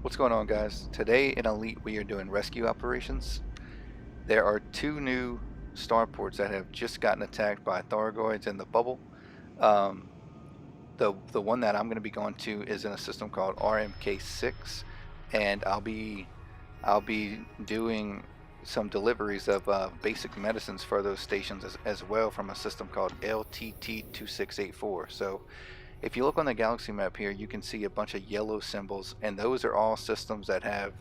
What's going on, guys? Today in Elite we are doing rescue operations. There are two new starports that have just gotten attacked by Thargoids in the bubble. Um, the one that I'm going to be going to is in a system called RMK6, and I'll be doing some deliveries of basic medicines for those stations as well from a system called LTT2684. So if you look on the galaxy map here, you can see a bunch of yellow symbols, and those are all systems that have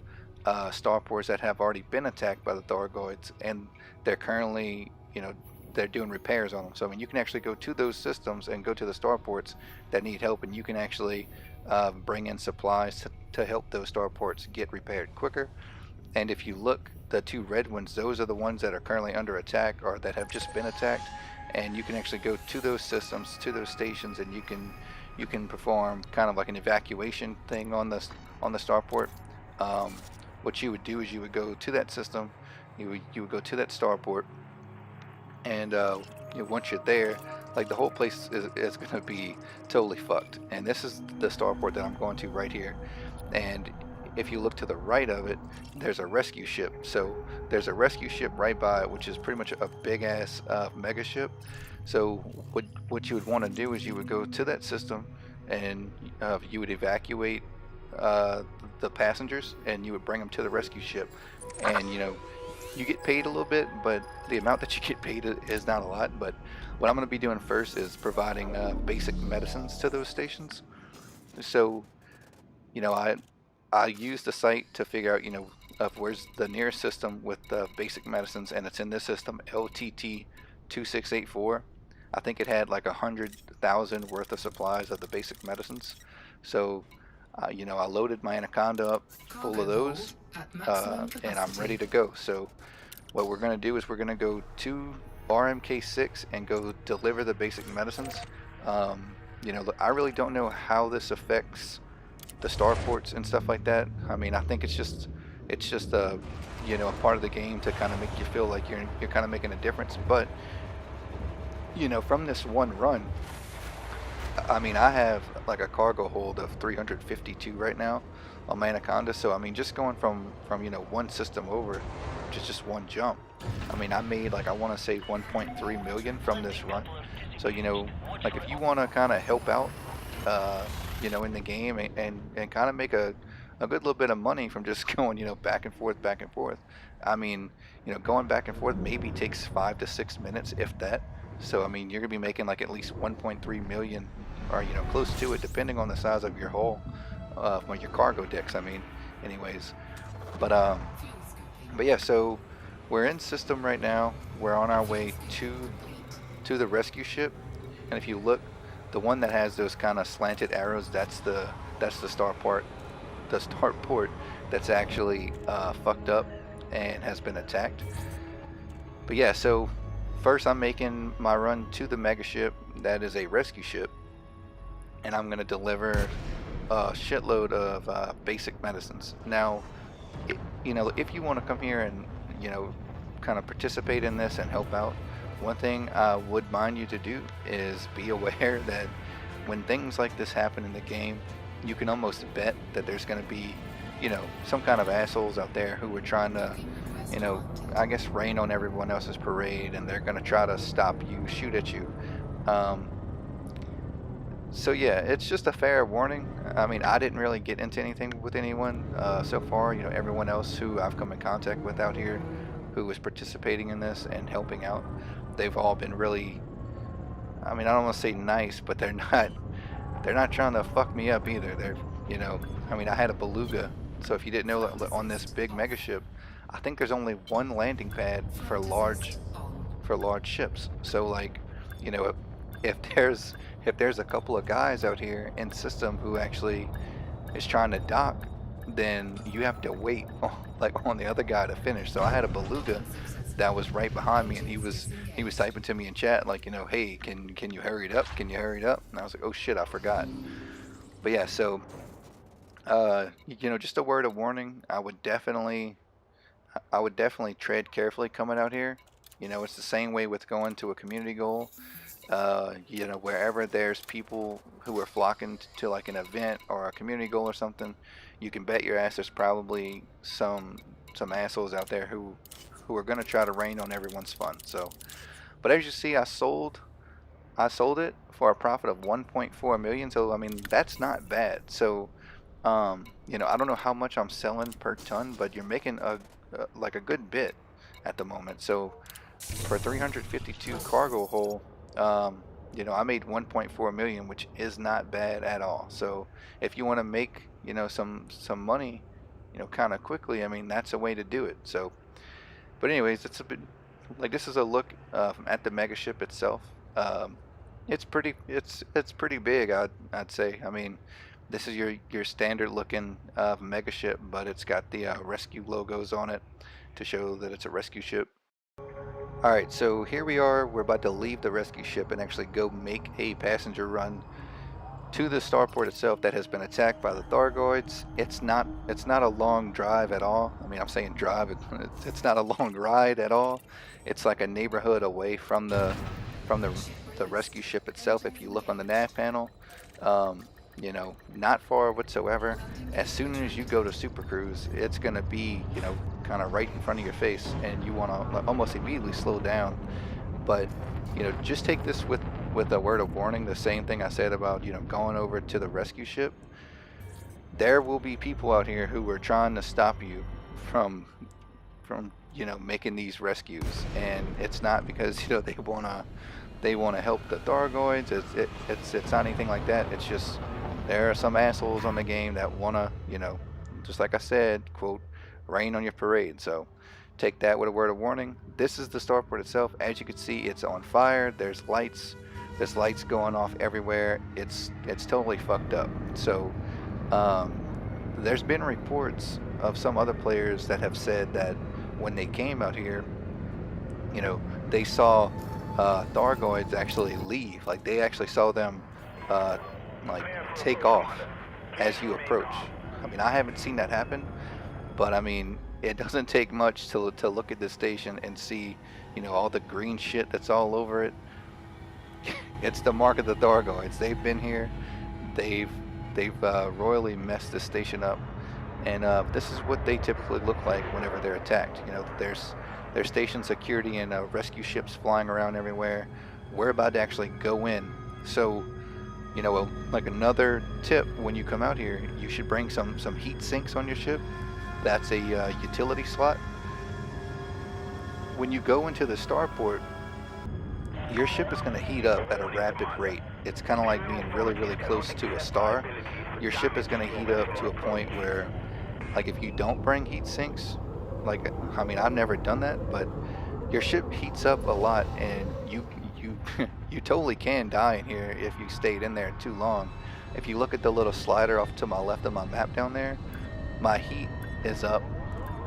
starports that have already been attacked by the Thargoids, and they're currently, they're doing repairs on them. So I mean, you can actually go to those systems and go to the starports that need help, and you can actually bring in supplies to help those starports get repaired quicker. And if you look, the two red ones, those are the ones that are currently under attack or that have just been attacked. And you can actually go to those systems, to those stations, and you can perform kind of like an evacuation thing on the starport. Um, what you would do is you would go to that system, you would go to that starport, and once you're there, like the whole place is going to be totally fucked. And this is the starport that I'm going to right here. And if you look to the right of it, there's a rescue ship. So there's a rescue ship right by it, which is pretty much a big ass mega ship. So what you would want to do is you would go to that system, and you would evacuate uh, the passengers, and you would bring them to the rescue ship. And you get paid a little bit, but the amount that you get paid is not a lot. But what I'm going to be doing first is providing basic medicines to those stations. So you know, I used the site to figure out, of where's the nearest system with the basic medicines, and it's in this system, LTT 2684. I think it had like 100,000 worth of supplies of the basic medicines. So, I loaded my Anaconda up full of those, and I'm ready to go. So, what we're going to do is we're going to go to RMK6 and go deliver the basic medicines. I really don't know how this affects the starports and stuff like that. I mean, I think it's just a part of the game to kind of make you feel like you're kind of making a difference. But from this one run, I mean, I have like a cargo hold of 352 right now on my Anaconda. So I mean, just going from one system over, just one jump. I mean, I made, like, I want to say 1.3 million from this run. So like if you want to kind of help out, in the game, and kind of make a good little bit of money from just going, back and forth, back and forth. I mean, going back and forth maybe takes 5 to 6 minutes, if that. So I mean, you're gonna be making like at least 1.3 million, or close to it, depending on the size of your hull, on your cargo decks. I mean, anyways, but yeah. So we're in system right now. We're on our way to the rescue ship, and if you look, the one that has those kind of slanted arrows, that's the start port that's actually fucked up and has been attacked. But yeah, so first I'm making my run to the mega ship that is a rescue ship, and I'm gonna deliver a shitload of basic medicines. Now, if you want to come here and kind of participate in this and help out, one thing I would mind you to do is be aware that when things like this happen in the game, you can almost bet that there's going to be, some kind of assholes out there who are trying to, I guess, rain on everyone else's parade, and they're going to try to stop you, shoot at you. Um, so yeah, it's just a fair warning. I mean, I didn't really get into anything with anyone so far. Everyone else who I've come in contact with out here who was participating in this and helping out, they've all been really, I mean, I don't want to say nice, but they're not trying to fuck me up either. I mean, I had a beluga, so if you didn't know, on this big mega ship, I think there's only one landing pad for large ships. So like, you know, if there's a couple of guys out here in system who actually is trying to dock, then you have to wait like on the other guy to finish. So I had a beluga that was right behind me, and he was typing to me in chat like, hey, can you hurry it up? Can you hurry it up? And I was like, oh shit, I forgot. But yeah, so just a word of warning. I would definitely tread carefully coming out here. It's the same way with going to a community goal. Wherever there's people who are flocking to like an event or a community goal or something, you can bet your ass there's probably some assholes out there who are gonna try to rain on everyone's fun. So, but as you see, I sold it for a profit of 1.4 million. So I mean, that's not bad. So you know, I don't know how much I'm selling per ton, but you're making like a good bit at the moment. So for 352 cargo hole, you know, I made 1.4 million, which is not bad at all. So if you want to make, you know, some money, you know, kind of quickly, I mean, that's a way to do it. So, but anyways, it's a bit like this is a look at the mega ship itself. It's pretty big, I'd say. I mean, this is your standard looking mega ship, but it's got the rescue logos on it to show that it's a rescue ship. Alright, so here we are. We're about to leave the rescue ship and actually go make a passenger run to the starport itself that has been attacked by the Thargoids. It's not a long drive at all. I mean, I'm saying drive, it's not a long ride at all. It's like a neighborhood away from the rescue ship itself. If you look on the nav panel, you know, not far whatsoever. As soon as you go to Super Cruise, it's gonna be, you know, kind of right in front of your face, and you want to almost immediately slow down. But you know, just take this with a word of warning. The same thing I said about, you know, going over to the rescue ship. There will be people out here who are trying to stop you from you know, making these rescues, and it's not because, you know, they wanna help the Thargoids. It's not anything like that. It's just there are some assholes on the game that wanna, you know, just like I said, quote, rain on your parade. So take that with a word of warning. This is the starport itself. As you can see, it's on fire. There's lights. There's lights going off everywhere. It's totally fucked up. So there's been reports of some other players that have said that when they came out here, you know, they saw Thargoids actually leave. Like they actually saw them like take off as you approach. I mean, I haven't seen that happen, but I mean, it doesn't take much to look at this station and see, you know, all the green shit that's all over it. It's the mark of the Thargoids. They've been here. They've royally messed this station up, and this is what they typically look like whenever they're attacked. You know, there's station security and rescue ships flying around everywhere. We're about to actually go in. So, you know, like another tip when you come out here, you should bring some heat sinks on your ship. That's a utility slot. When you go into the starport, your ship is going to heat up at a rapid rate. It's kind of like being really close to a star. Your ship is going to heat up to a point where, like, if you don't bring heat sinks, like, I mean, I've never done that, but your ship heats up a lot, and you you totally can die in here if you stayed in there too long. If you look at the little slider off to my left of my map down there, my heat is up.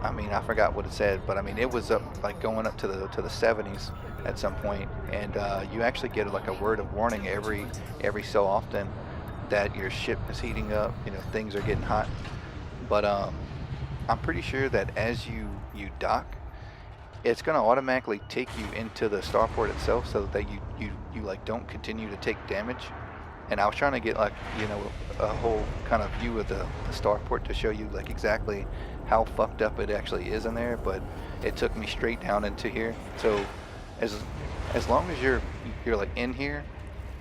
I mean, I forgot what it said, but I mean, it was up, like going up to the 70s at some point, and you actually get like a word of warning every so often that your ship is heating up. You know, things are getting hot. But I'm pretty sure that as you dock, it's going to automatically take you into the starport itself, so that you like don't continue to take damage. And I was trying to get, like, you know, a whole kind of view of the starport to show you like exactly how fucked up it actually is in there, but it took me straight down into here. So as long as you're like in here,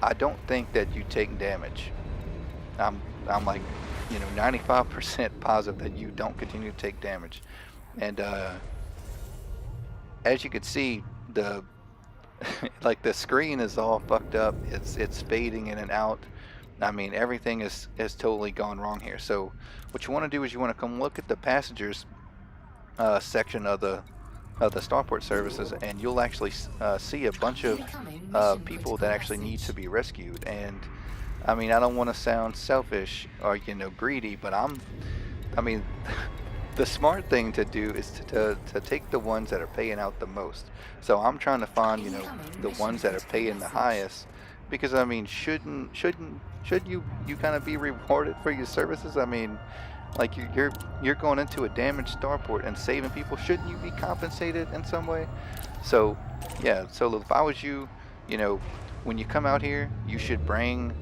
I don't think that you take damage. I'm like, you know, 95% positive that you don't continue to take damage. And as you can see, the like the screen is all fucked up. It's fading in and out. I mean, everything is totally gone wrong here. So what you want to do is you want to come look at the passengers section of the starport services, and you'll actually see a bunch of people that actually need to be rescued. And I mean, I don't want to sound selfish or, you know, greedy, but I mean, the smart thing to do is to take the ones that are paying out the most. So I'm trying to find, you know, the ones that are paying the highest, because I mean, should you kind of be rewarded for your services? I mean, like you're going into a damaged starport and saving people. Shouldn't you be compensated in some way? So yeah, so if I was you, you know, when you come out here, you should bring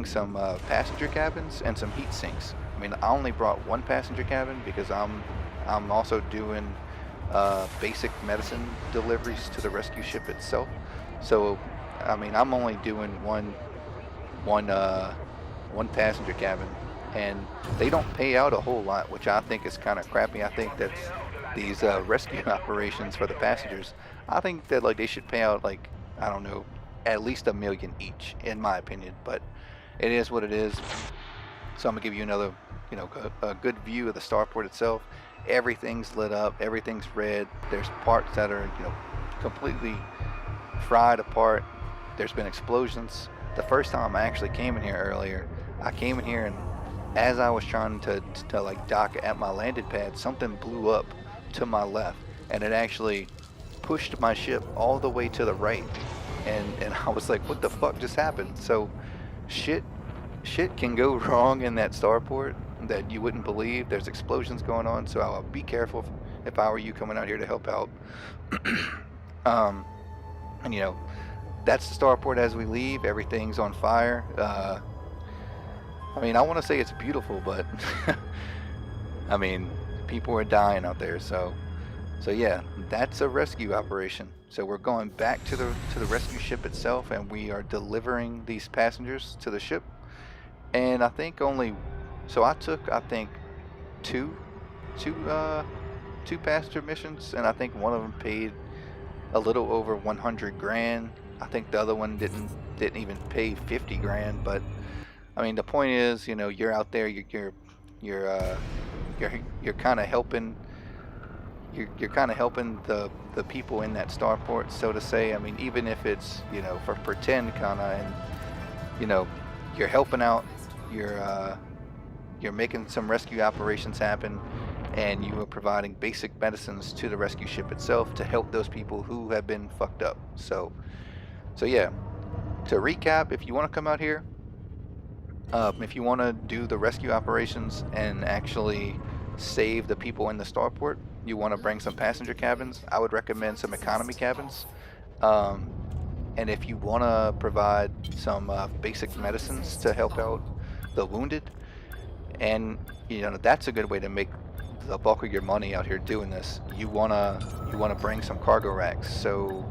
some passenger cabins and some heat sinks. I mean, I only brought one passenger cabin because I'm also doing basic medicine deliveries to the rescue ship itself. So, I mean, I'm only doing one one passenger cabin, and they don't pay out a whole lot, which I think is kind of crappy. I think that these rescue operations for the passengers, I think that like they should pay out like, I don't know, at least 1 million each, in my opinion. But it is what it is. So I'm gonna give you another, a good view of the starport itself. Everything's lit up, everything's red. There's parts that are, completely fried apart. There's been explosions. The first time I actually came in here earlier, I came in here and as I was trying to like dock at my landing pad, something blew up to my left, and it actually pushed my ship all the way to the right. And I was like, what the fuck just happened? So shit shit can go wrong in that starport that you wouldn't believe. There's explosions going on, so I'll be careful if I were you coming out here to help out. um, and that's the starport as we leave. Everything's on fire. I mean, I want to say it's beautiful, but I mean, people are dying out there. So yeah, that's a rescue operation. So we're going back to the rescue ship itself, and we are delivering these passengers to the ship. And I think I took I think two two uh two passenger missions, and I think one of them paid a little over 100 grand. I think the other one didn't even pay 50 grand. But I mean, the point is, you're out there, you're uh you're kind of helping. You're kind of helping the people in that starport, so to say. I mean, even if it's for pretend kind of, and you know you're helping out. You're making some rescue operations happen, and you are providing basic medicines to the rescue ship itself to help those people who have been fucked up. So yeah. To recap, if you want to come out here, if you want to do the rescue operations and actually save the people in the starport, you want to bring some passenger cabins. I would recommend some economy cabins. Um, and if you want to provide some basic medicines to help out the wounded, and that's a good way to make the bulk of your money out here doing this. You wanna bring some cargo racks. So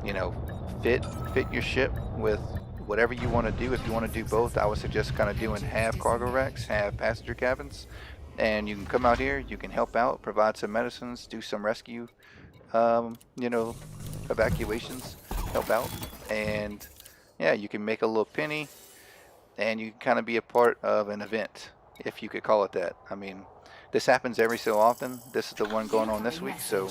you know fit your ship with whatever you want to do. If you want to do both, I would suggest kind of doing half cargo racks, half passenger cabins, and you can come out here, you can help out, provide some medicines, do some rescue um, you know evacuations, help out, and yeah, you can make a little penny, and you can kind of be a part of an event, if you could call it that. I mean, this happens every so often. This is the one going on this week, so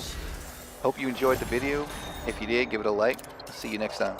hope you enjoyed the video. If you did, give it a like. See you next time.